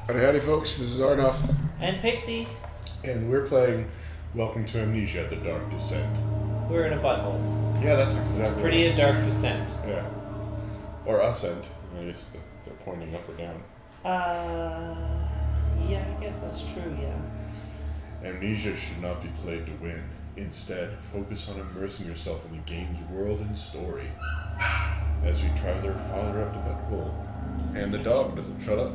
Howdy folks, this is Ardof, And Pixie. and we're playing Welcome to Amnesia, The Dark Descent. We're in a butthole. Yeah, that's exactly Pretty a dark descent. Yeah. Or ascent. I guess they're pointing up or down. Yeah, I guess that's true, yeah. Amnesia should not be played to win. Instead, focus on immersing yourself in the game's world and story. As we travel farther up the butthole. And the dog doesn't shut up.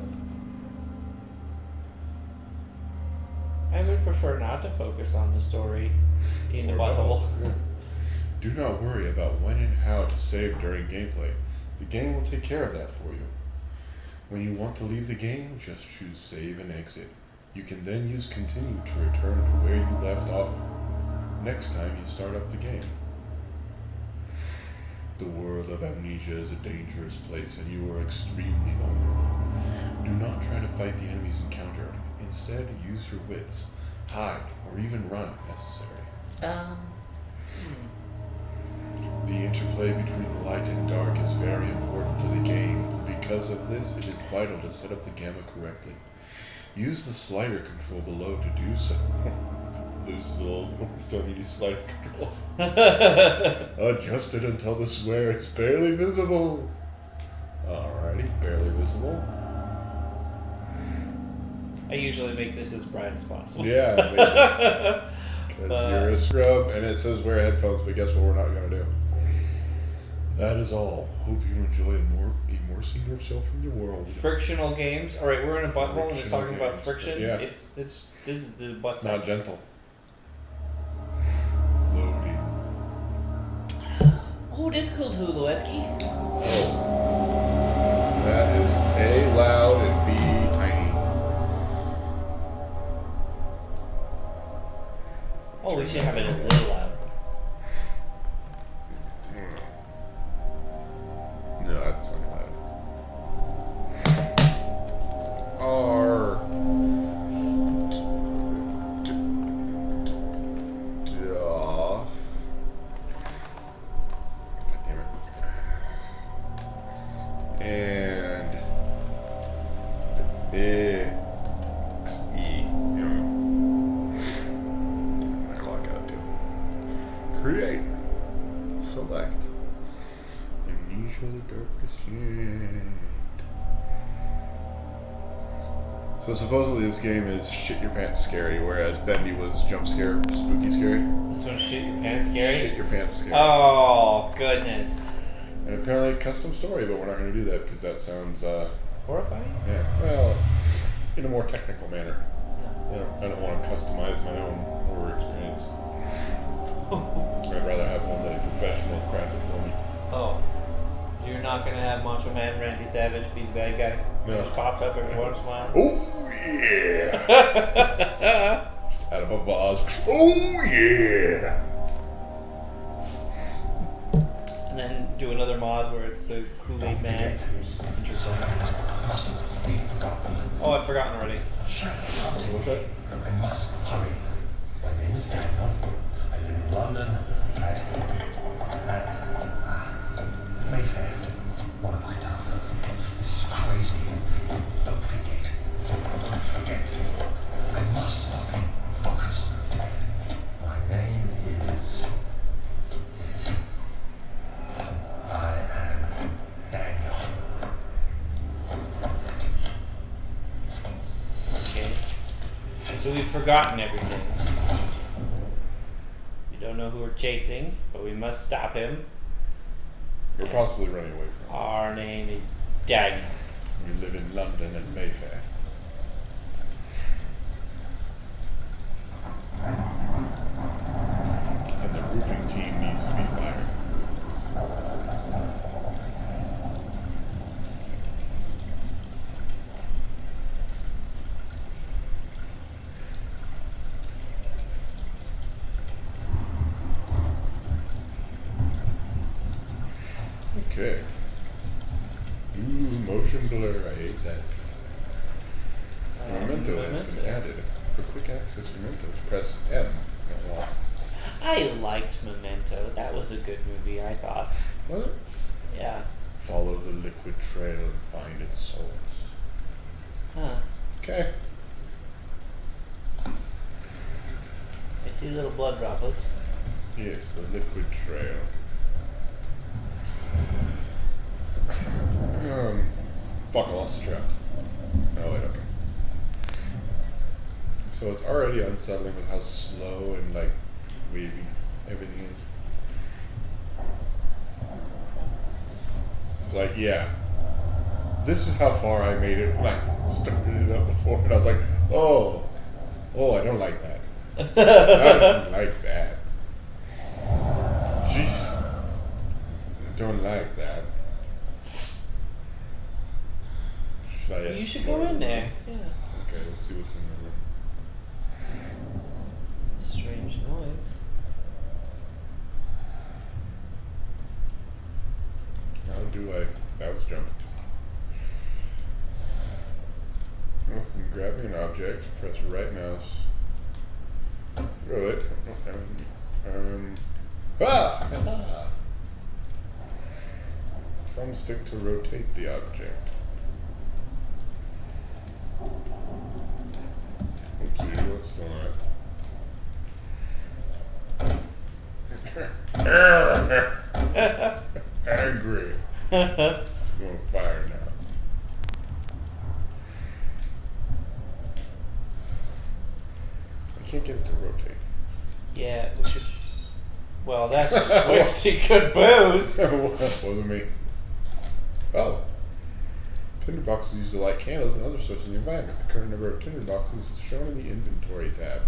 I would prefer not to focus on the story in the Or butthole. Yeah. Do not worry about when and how to save during gameplay. The game will take care of that for you. When you want to leave the game, just choose save and exit. You can then use continue to return to where you left off next time you start up the game. The world of Amnesia is a dangerous place and you are extremely vulnerable. Do not try to fight the enemies encountered. Instead, use your wits. Hide, or even run if necessary. The interplay between the light and dark is very important to the game. Because of this, it is vital to set up the gamma correctly. Use the slider control below to do so. Loses old, still need slider controls. Adjust it until the square is barely visible. Alrighty, barely visible. I usually make this as bright as possible. Yeah, because you're a scrub, and it says wear headphones, but guess what we're not going to do? That is all. Hope you enjoy immersing yourself in the world. Frictional games. Alright, we're in a butthole and it's talking about games. friction. Yeah. This is the butt It's not section. gentle. Loading. Oh, it is cool too, Lewinsky. That is A, loud, and B, tiny. Oh, we should have it a little loud. No, that's plenty loud. R. Off. God damn it. And Pixie. My clock out too. Create. Select. Amnesia, the Dark Descent. So supposedly this game is shit your pants scary, whereas Bendy was jump scare, spooky scary. This one's shit your pants scary? Shit your pants scary. Oh, goodness. And apparently a custom story, but we're not going to do that because that sounds, Horrifying? yeah, well, in a more technical manner. You know, I don't want to customize my own horror experience. I'd rather have one that a professional crafted for me. Oh. You're not gonna have Macho Man Randy Savage be the bad guy? No. Just pops up every once in a while? Oh yeah! Out of a vase. Oh yeah! And then do another mod where it's the Kool-Aid Man. Oh, I've forgotten already. What's that? I must hurry. My name is Daniel. I live in London at Mayfair. What have I done? This is crazy. Don't forget. Don't forget. I must stop him. Focus. My name is... I am Daniel. Okay. So we've forgotten everything. We don't know who we're chasing, but we must stop him. You're possibly running away from. Our name is Daniel. We live in London and Mayfair. And the roofing team needs to be fired. Okay. Ooh, motion blur. I hate that. Memento has been added. For quick access mementos, press M. Well, I liked Memento. That was a good movie, I thought. was it? Yeah. Follow the liquid trail and find its source. Huh. Okay. I see little blood droplets. Yes, the liquid trail. Fuck, I lost the trail. Oh, wait, okay. So it's already unsettling with how slow and, like, wavy everything is. Like, yeah. This is how far I made it when I started it up before, and I was like, oh, I don't like that. I don't like that. Jesus. I don't like that. Should I You should explore go in the there. room? Yeah. Okay, let's see what's in the room. Strange noise. How do I... That was jumping. Oh, I'm grabbing an object, press right mouse, throw it. Ah! Thumbstick to rotate the object. Oopsie, what's still on it? Angry. I'm on fire now. I can't get it to rotate. Yeah, we should. Well, that's just wasting good booze. Wasn't me. Oh. Tinderboxes use to light candles and other sources in the environment. The current number of tinderboxes is shown in the inventory tab.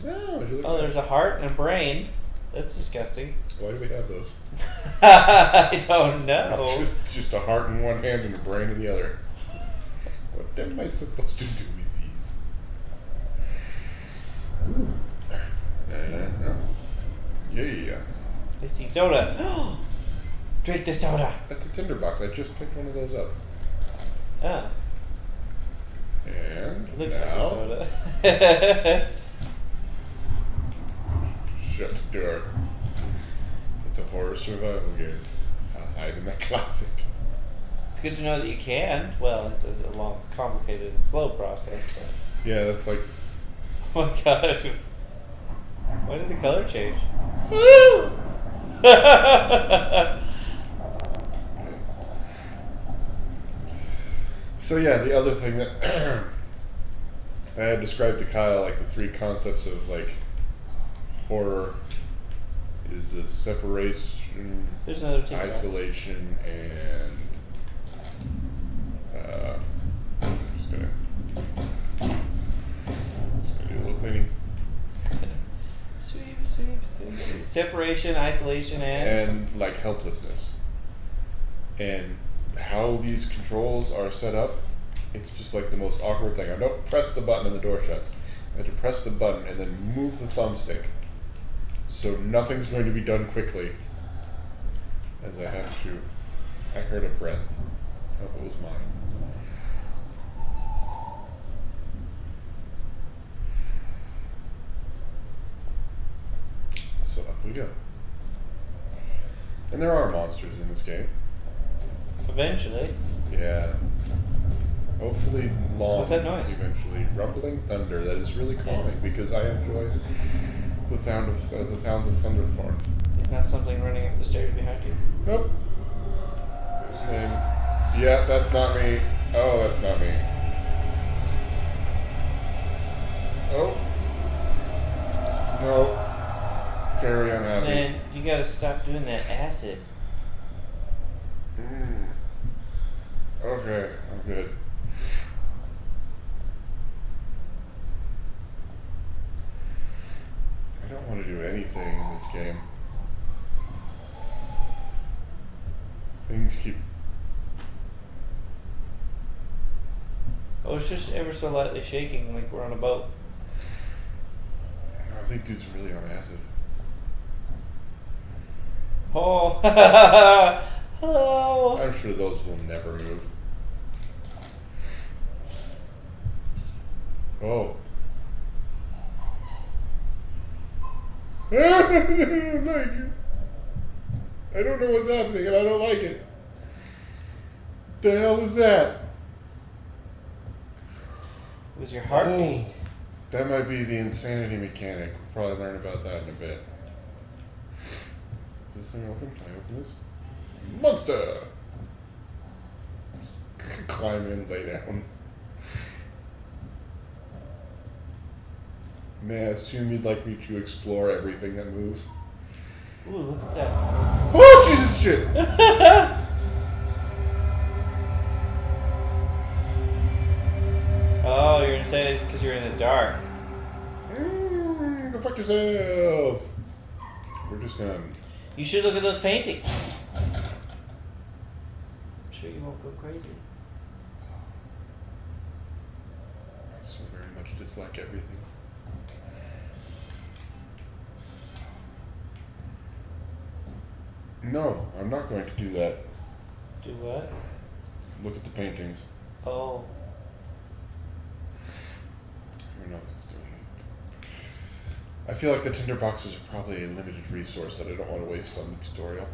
Oh, would you look at There's a heart and a brain. That's disgusting. Why do we have those? I don't know. Just a heart in one hand and a brain in the other. What am I supposed to do with these? Ooh. Yeah. I see soda. Drink the soda. That's a tinderbox. I just picked one of those up. Ah, And looks like a now, soda. shut the door. It's a horror survival game. I'll hide in my closet. It's good to know that you can. Well, it's a long, complicated, and slow process. But Yeah, that's like... oh my gosh. Why did the color change? So yeah, the other thing that I had described to Kyle, like the three concepts of like horror, is a separation, There's another team. isolation, and I'm just gonna do a little cleaning. Sweep. Separation, isolation, And like helplessness. And how these controls are set up, it's just like the most awkward thing. I don't press the button and the door shuts. I have to press the button and then move the thumbstick. So nothing's going to be done quickly. As I have to... I heard a breath. I hope it was mine. So up we go. And there are monsters in this game. Eventually. Yeah. Hopefully long. What's that noise? Eventually. Rumbling thunder. That is really calming because I enjoy the sound of thunderthorn. Is not something running up the stairs behind you? Nope. And yeah, that's not me. Oh, that's not me. Oh. No. Very unhappy. Man, you gotta stop doing that acid. Okay, I'm good. I don't want to do anything in this game. Things keep... Oh, it's just ever so lightly shaking like we're on a boat. I think dude's really on acid. Oh, hello. I'm sure those will never move. Oh. I don't like it. I don't know what's happening and I don't like it. The hell was that? It was your heartbeat. Oh, that might be the insanity mechanic. We'll probably learn about that in a bit. Is this thing open? Can I open this? Monster! Just climb in, lay down. May I assume you'd like me to explore everything that moves? Ooh, look at that. Oh, Jesus shit! Oh, you're insane. It's because you're in the dark. Go fuck yourself! We're just gonna... You should look at those paintings. I'm sure you won't go crazy. I so very much dislike everything. No, I'm not going to do that. Do what? Look at the paintings. Oh. I don't know if it's doing it. I feel like the tinderboxes are probably a limited resource that I don't want to waste on the tutorial.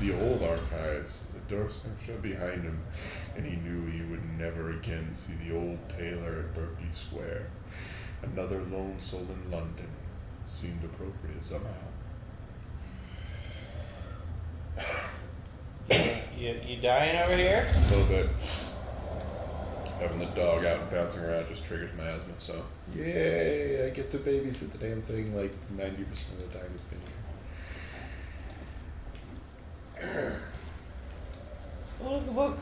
The old archives, the door snapshot behind him, and he knew he would never again see the old tailor at Berkeley Square. Another lone soul in London seemed appropriate somehow. You dying over here? A little bit. Having the dog out and bouncing around just triggers my asthma, so yay! I get to babysit the damn thing like 90% of the time it's been here. Oh, look, a book.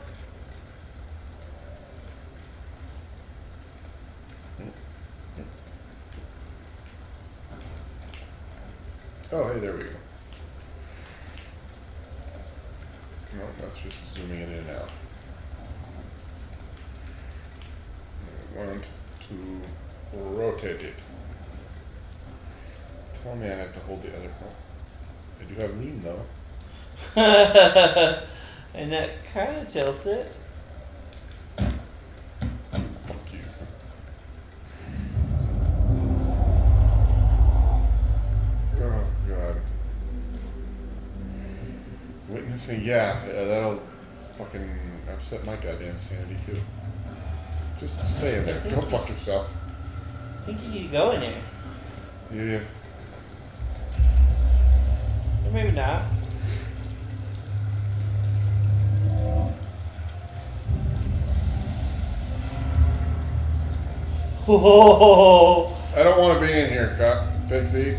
Oh, hey, there we go. No, that's just zooming it in and out. I want to rotate it. Tell me I have to hold the other part. I do have lean though. And that kind of tilts it. Fuck you. Oh god. Witnessing, yeah, that'll fucking upset my goddamn sanity too. Just stay in there. Go fuck yourself. I think you need to go in there. Yeah. Or maybe not. Whoa! I don't want to be in here, Pixie.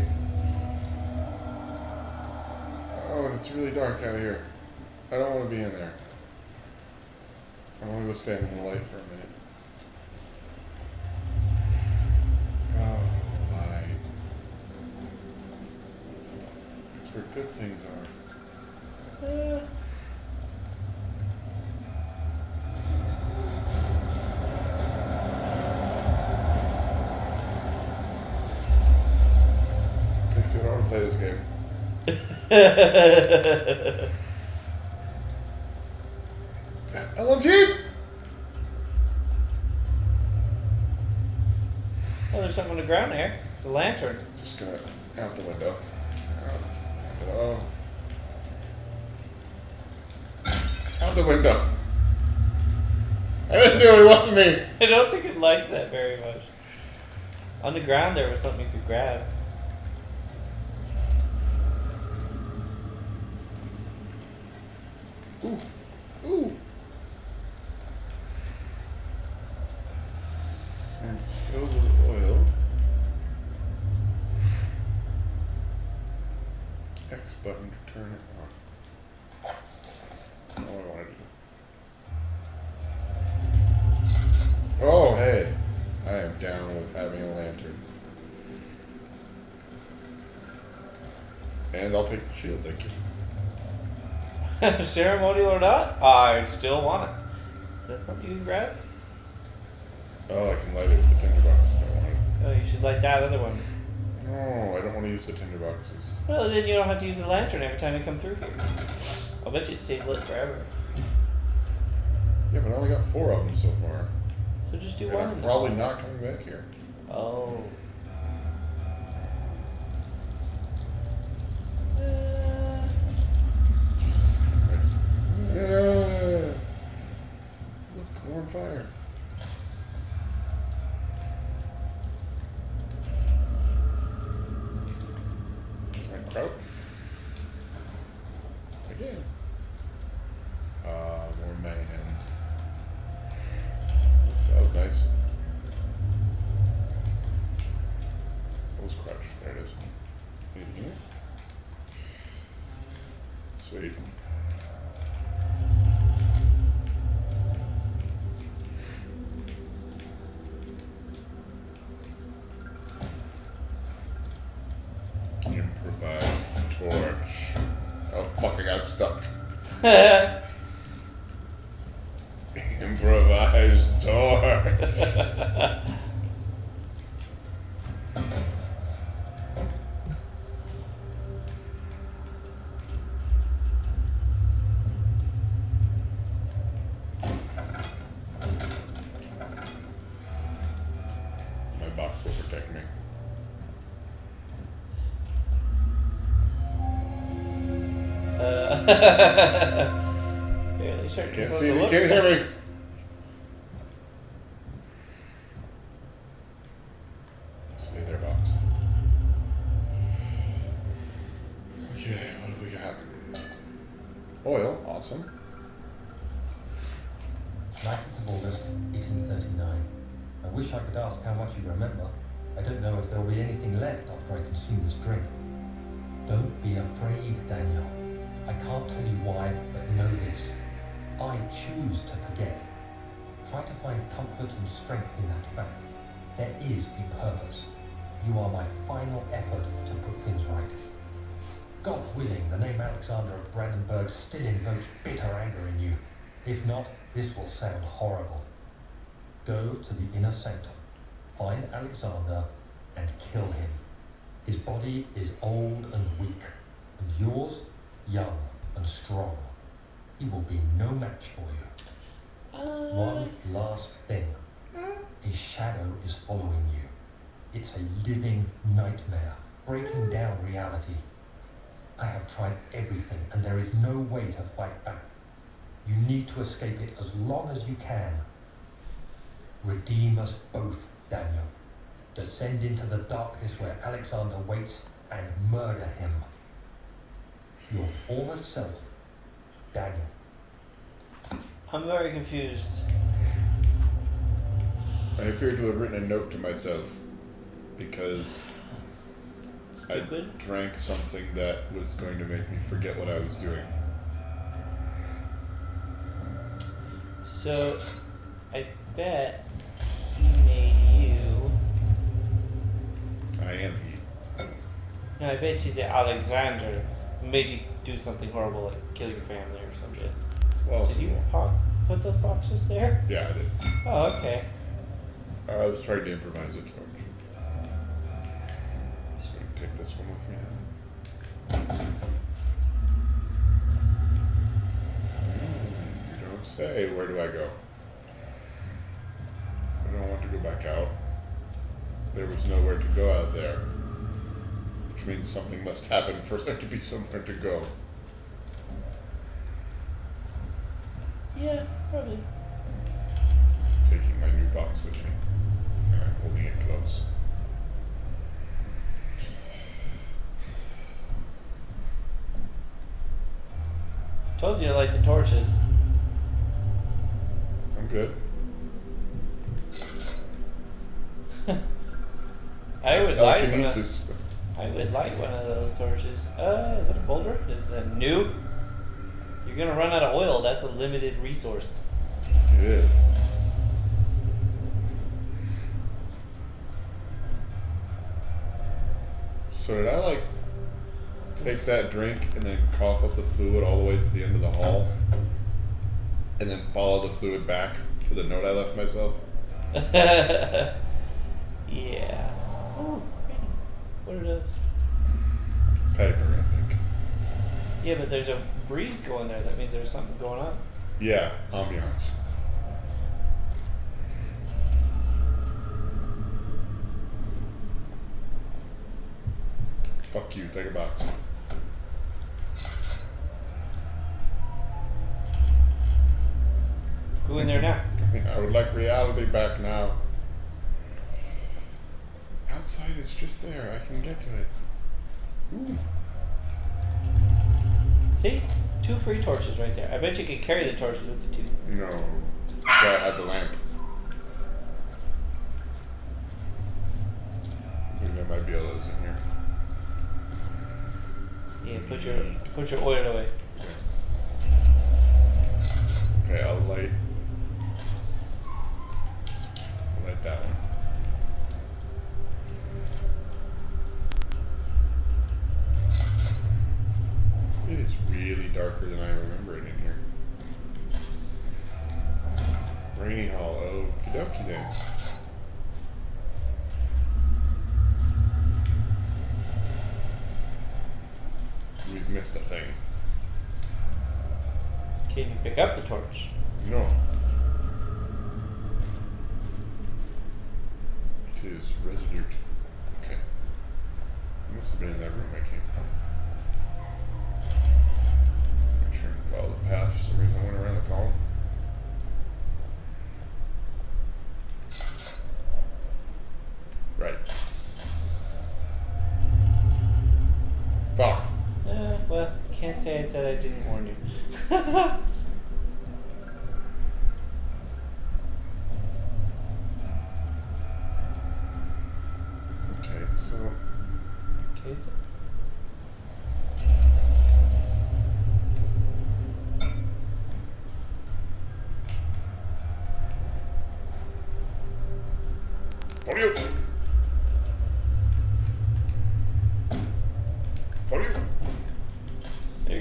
Oh, and it's really dark out here. I don't want to be in there. I want to go stand in the light for a minute. Oh, light. It's where good things are. Pixie, I don't want to play this game. LNT! Oh, there's something on the ground there. It's a lantern. Just gonna out the window. Out the window. I didn't do it, it wasn't me. I don't think it likes that very much. On the ground there was something you could grab. Ooh. Ooh. And filled with oil. X button to turn it on. That's all I wanted to do. Oh, hey. I am down with having a lantern. And I'll take the shield, thank you. Ceremonial or not, I still want it. Is that something you can grab? Oh, I can light it with the tinderbox if I want it. Oh, you should light that other one. No, I don't want to use the tinderboxes. Well, then you don't have to use the lantern every time you come through here. I'll bet you it stays lit forever. Yeah, but I only got 4 of them so far. So just do And one. I'm and probably all. not coming back here. Oh. Jesus Christ. Look, we're on fire. And crouch. Again. More mayhems. That was nice. What was crouch? There it is. Anything here? Sweet. Improvised torch. Oh fuck, I got it stuck. Improvised torch. My box will protect me. Fairly sure. you're Can't supposed see to me, look can't at hear that. me. Stay there, box. Okay, what have we got? Oil, awesome. 9th of August, 1839. I wish I could ask how much you remember. I don't know if there'll be anything left after I consume this drink. Don't be afraid, Daniel. I can't tell you why, but know this. I choose to forget. Try to find comfort and strength in that fact. There is a purpose. You are my final effort to put things right. God willing, the name Alexander of Brandenburg still invokes bitter anger in you. If not, this will sound horrible. Go to the inner sanctum, find Alexander, and kill him. His body is old and weak, and yours, young and strong. He will be no match for you. One last thing. A shadow is following you. It's a living nightmare, breaking down reality. I have tried everything, and there is no way to fight back. You need to escape it as long as you can. Redeem us both, Daniel. Descend into the darkness where Alexander waits and murder him. Your former self, Daniel. I'm very confused. I appear to have written a note to myself because Stupid. I drank something that was going to make me forget what I was doing. So, I bet he made you. I am he. No, I bet you that Alexander made you do something horrible, like kill your family or some shit. Well, Did you put those boxes there? Yeah, I did. Oh, okay. I was trying to improvise a torch. So I'm gonna take this one with me now. You don't say. Where do I go? I don't want to go back out. There was nowhere to go out there. Which means something must happen for there to be somewhere to go. Yeah, probably. Taking my new box with me. And I'm holding it close. Told you I like the torches. I'm good. I would like one of, Telekinesis. I would like one of those torches. Is it a boulder? Is it new? You're gonna run out of oil. That's a limited resource. It is. So did I like take that drink and then cough up the fluid all the way to the end of the hall? And then follow the fluid back to the note I left myself? Yeah. Oh, what are those? Paper, I think. Yeah, but there's a breeze going there. That means there's something going on. Yeah, ambiance. Fuck you, take a box. Go in there now. I would like reality back now. Outside is just there. I can get to it. Ooh. See? 2 free torches right there. I bet you could carry the torches with you too. No. So I had the lamp. I think there might be others in here. Yeah, put your oil away. Okay, I'll light that one. It is really darker than I remember it in here. Rainy Hall, okie dokie then. We've missed a thing. Can you pick up the torch? No. It is resolute. Okay. It must have been in that room I came from. Make sure I follow the path. For some reason I went around the column. Right. Fuck. Well, can't say I said I didn't warn you. Okay, so Okay, so for you. For you.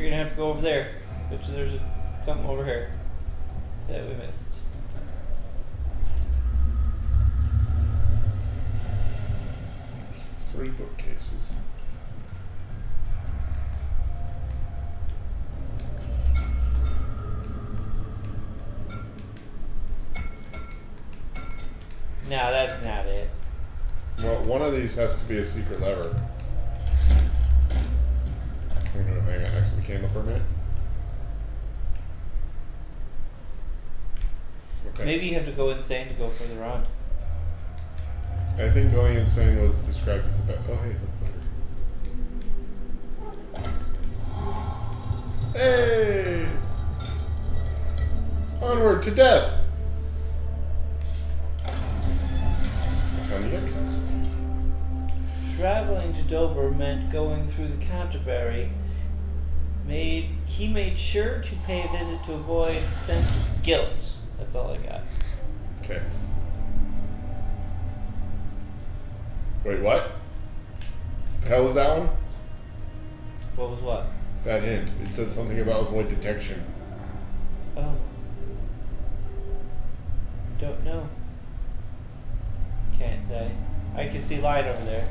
you're gonna have to go over there. Bet you there's something over here that we missed. Three bookcases. No, that's not it. Well, one of these has to be a secret lever. I'm gonna hang out next to the candle for a minute. Okay. Maybe you have to go insane to go further on. I think going insane was described as about. Oh, hey, look letter. Hey! Onward to death! I found the entrance. Traveling to Dover meant going through the Canterbury. He made sure to pay a visit to avoid sense of guilt. That's all I got. Okay. Wait, what? The hell was that one? What was what? That hint. It said something about avoid detection. Oh. Don't know. Can't say. I can see light over there.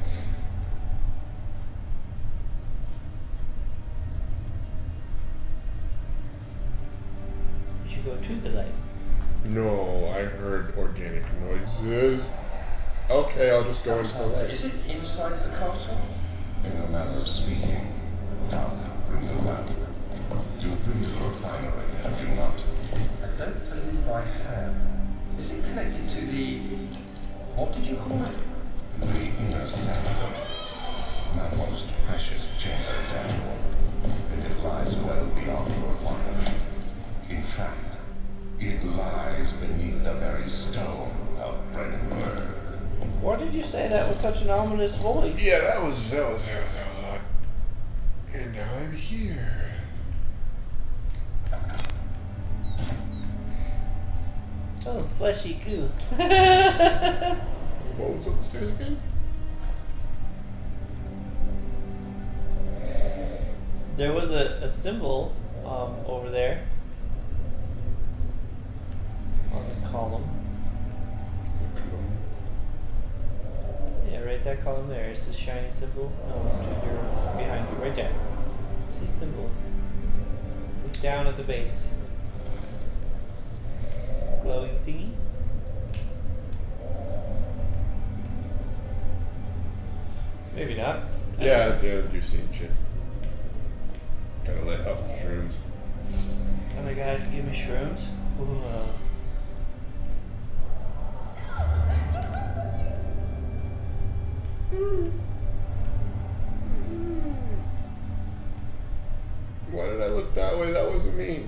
You should go to the light. No, I heard organic noises. Okay, I'll just go into the light. Is it inside the castle? In a manner of speaking. Now, bring the lamp. You've been to the refinery, have you not? I don't believe I have. Is it connected to the... what did you call it? The inner sanctum. My most precious chamber, Daniel. And it lies well beyond the refinery. In fact, it lies beneath the very stone of Brennenburg. Why did you say that with such an ominous voice? Yeah, that was odd. And now I'm here. Oh, fleshy goo. What was up the stairs again? There was a symbol over there on the column. Yeah, right that column there. It's the shiny symbol. No, to your behind you, right there. See symbol. Look down at the base. Glowing thingy. Maybe not. Yeah, you're seeing shit. Gotta let off the shrooms. Oh my god, give me shrooms? Ooh. Why did I look that way? That wasn't me.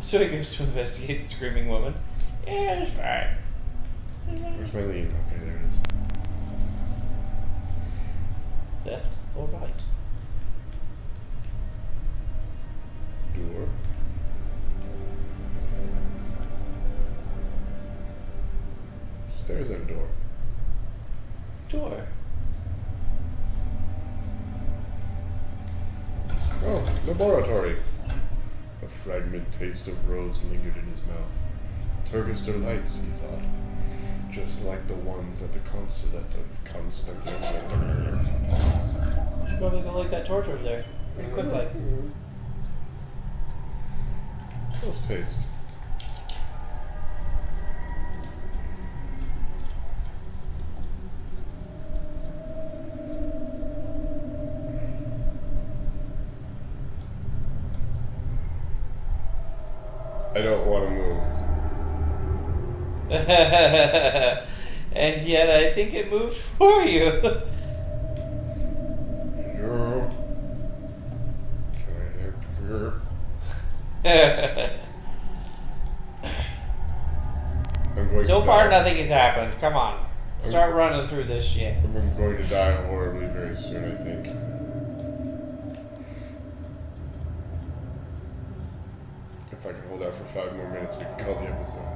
So he goes to investigate the screaming woman. Yeah, it's fine. Where's my lead? Okay, there it is. Left or right? Door. Stairs and door. Door. Oh, laboratory. A fragment taste of rose lingered in his mouth. Turgister lights, he thought. Just like the ones at the consulate of Constantinople. Should probably go light that torch over there. Pretty quick, like. Those taste. I don't want to move. And yet I think it moved for you. Sure. Can I help you? I'm going So to far, die. nothing has happened. Come on. Start running through this shit. I'm going to die horribly very soon, I think. If I can hold out for 5 more minutes, we can call the episode.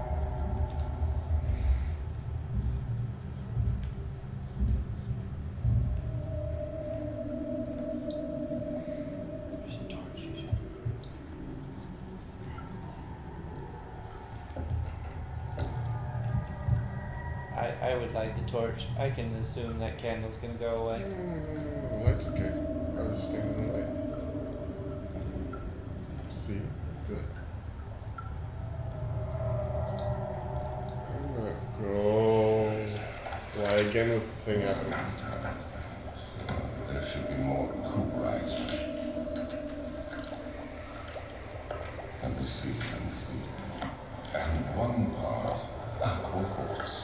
There's a torch. I would light the torch. I can assume that candle's gonna go away. The light's okay. I'll just stand in the light. See? Good. I'm gonna go. Why again with the thing happening? There should be more Cooperite. Let me see. And one part aqua force.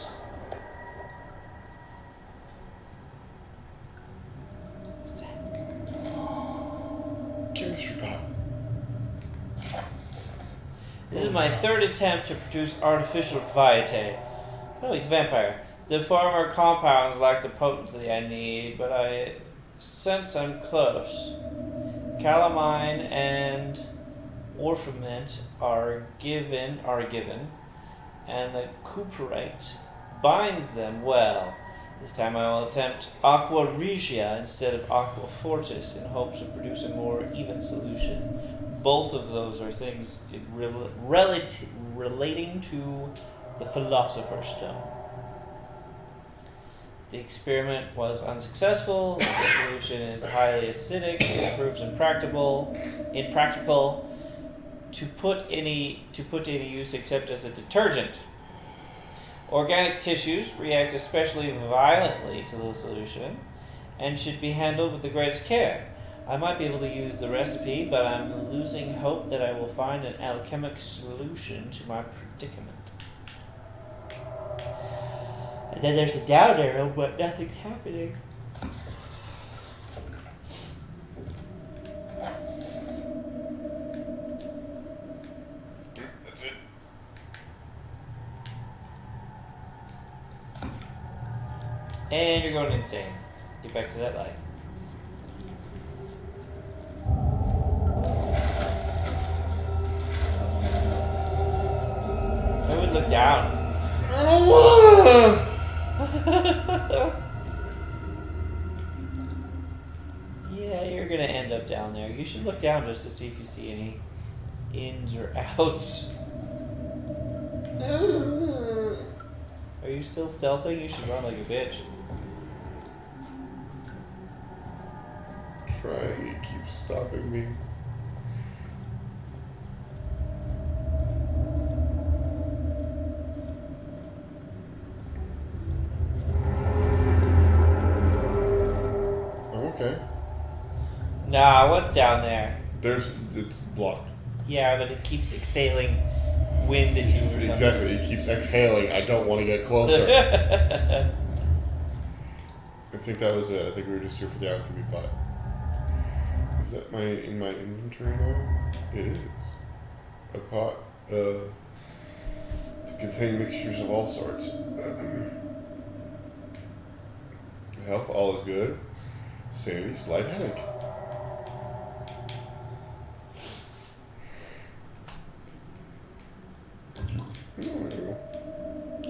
Chemistry pop. This is my third attempt to produce artificial vitae. Oh, he's a vampire. The former compounds lack the potency I need, but I sense I'm close. Calamine and orpiment are given, and the cuprite binds them well. This time I will attempt aqua regia instead of aqua fortis in hopes of producing a more even solution. Both of those are things relating to the Philosopher's Stone. The experiment was unsuccessful. The solution is highly acidic. It proves impractical to put any use except as a detergent. Organic tissues react especially violently to the solution and should be handled with the greatest care. I might be able to use the recipe, but I'm losing hope that I will find an alchemic solution to my predicament. And then there's a down arrow, but nothing's happening. That's it. And you're going insane. Get back to that light. I would look down. I don't wanna. Yeah, you're gonna end up down there. You should look down just to see if you see any ins or outs. Are you still stealthing? You should run like a bitch. Trying, it keeps stopping me. Nah, what's down there? It's blocked. Yeah, but it keeps exhaling wind at you or something. Exactly. It keeps exhaling. I don't want to get closer. I think that was it. I think we were just here for the alchemy pot. Is that in my inventory now? It is. A pot to contain mixtures of all sorts. Health, all is good. Sanity, slight headache.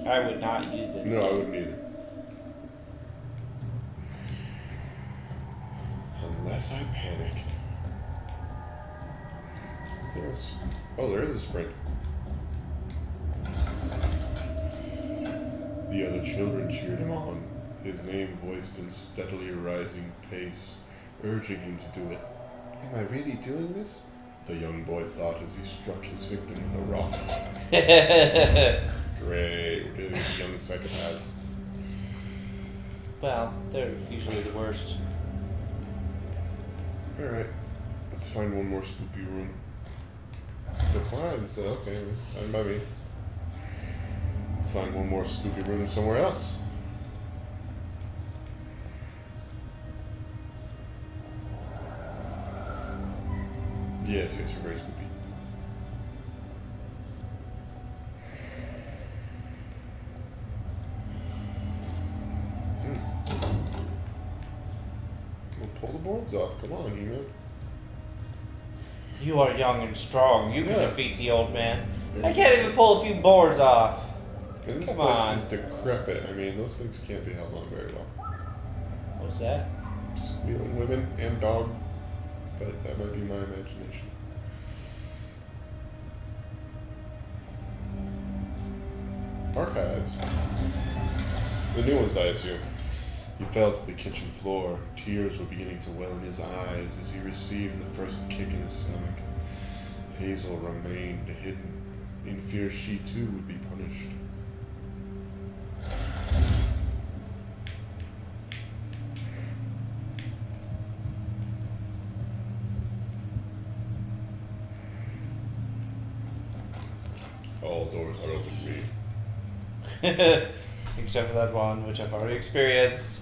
I would not use it. No, I wouldn't either. Unless I panic. Is there there is a sprint. The other children cheered him on, his name voiced in steadily rising pace, urging him to do it. Am I really doing this? The young boy thought as he struck his victim with a rock. Great, we're dealing with young psychopaths. Well, they're usually the worst. Alright, let's find one more spooky room. Decline, so okay, fine by me. Let's find one more spooky room somewhere else. Yes, you're very spooky. Well, pull the boards off. Come on, He-Man. You are young and strong. You can Yeah. defeat the old man. I can't even pull a few boards off. And this Come place on. is decrepit. I mean, those things can't be held on very well. What's that? Squealing women and dog. But that might be my imagination. Archives. The new ones, I assume. He fell to the kitchen floor. Tears were beginning to well in his eyes as he received the first kick in his stomach. Hazel remained hidden, in fear she too would be punished. All doors are open to me. Except for that one, which I've already experienced.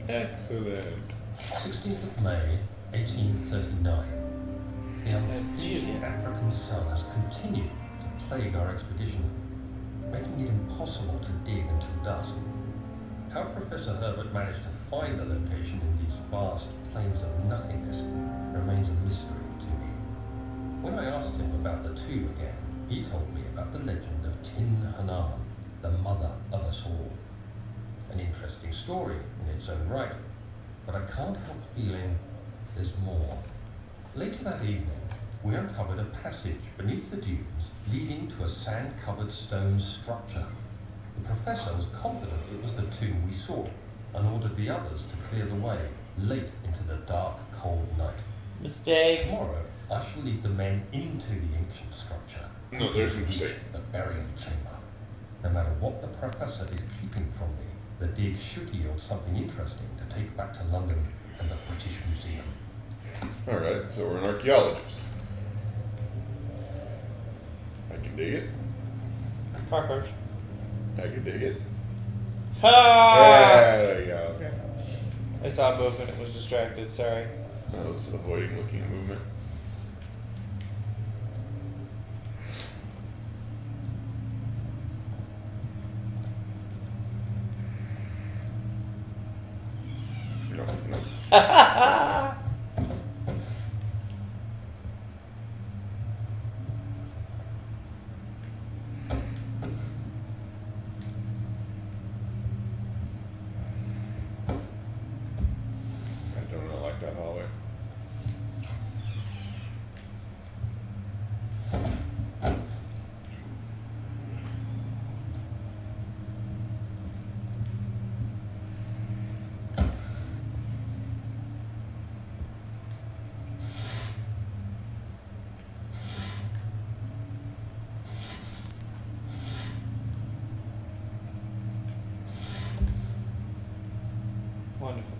Excellent. 16th of May, 1839. The unfeeling African sun has continued to plague our expedition, making it impossible to dig until dusk. How Professor Herbert managed to find the location in these vast plains of nothingness remains a mystery to me. When I asked him about the tomb again, he told me about the legend of Tin Hanan, the mother of us all. An interesting story in its own right, but I can't help feeling there's more. Later that evening, we uncovered a passage beneath the dunes leading to a sand-covered stone structure. The professor was confident it was the tomb we sought and ordered the others to clear the way late into the dark, cold night. Mistake. Tomorrow, I shall lead the men into the ancient structure. No, there's a mistake. The burial chamber. No matter what the professor is keeping from me, the dig should yield something interesting to take back to London and the British Museum. Alright, so we're an archaeologist. I can dig it. Cockroach. I can dig it. Ha! There we go. Okay. I saw a movement and was distracted, sorry. I was avoiding looking at movement. No, no. I do not like that hallway. Wonderful.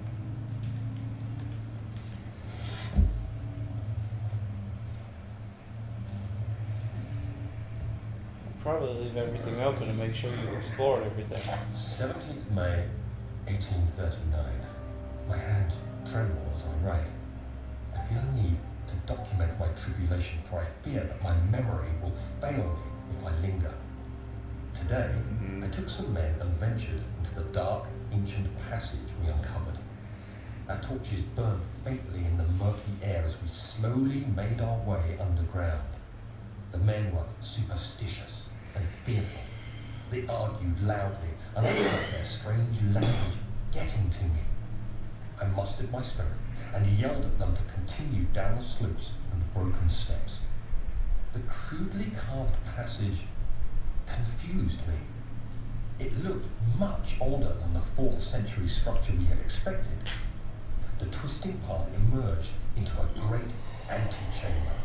Probably leave everything open to make sure you've explored everything. 17th May, 1839. My hand tremble as I write. I feel a need to document my tribulation, for I fear that my memory will fail me if I linger. Today, I took some men and ventured into the dark, ancient passage we uncovered. Our torches burned faintly in the murky air as we slowly made our way underground. The men were superstitious and fearful. They argued loudly, and I felt their strange language getting to me. I mustered my strength and yelled at them to continue down the slopes and broken steps. The crudely carved passage confused me. It looked much older than the 4th century structure we had expected. The twisting path emerged into a great antechamber.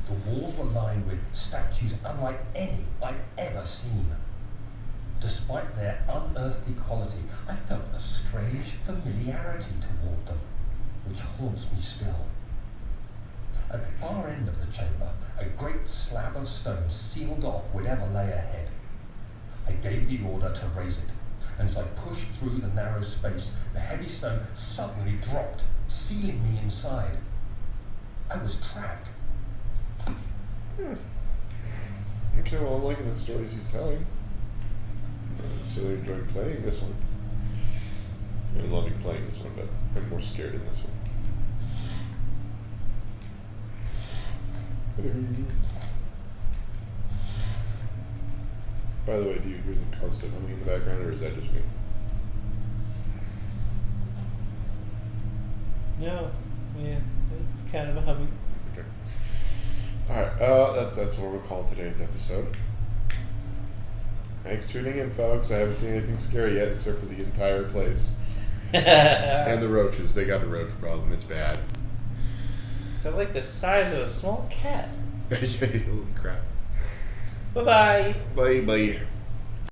The walls were lined with statues unlike any I'd ever seen. Despite their unearthly quality, I felt a strange familiarity toward them, which haunts me still. At the far end of the chamber, a great slab of stone sealed off whatever lay ahead. I gave the order to raise it, and as I pushed through the narrow space, the heavy stone suddenly dropped, sealing me inside. I was trapped. Okay, well, I'm liking the stories he's telling. I necessarily enjoyed playing this one. I'm loving playing this one, but I'm more scared in this one. By the way, do you hear the constant humming in the background, or is that just me? No, yeah, it's kind of a humming. Okay. Alright, that's what we'll call today's episode. Thanks for tuning in, folks. I haven't seen anything scary yet, except for the entire place. And the roaches. They got a roach problem. It's bad. They're like the size of a small cat. Holy crap. Bye-bye. Bye-bye.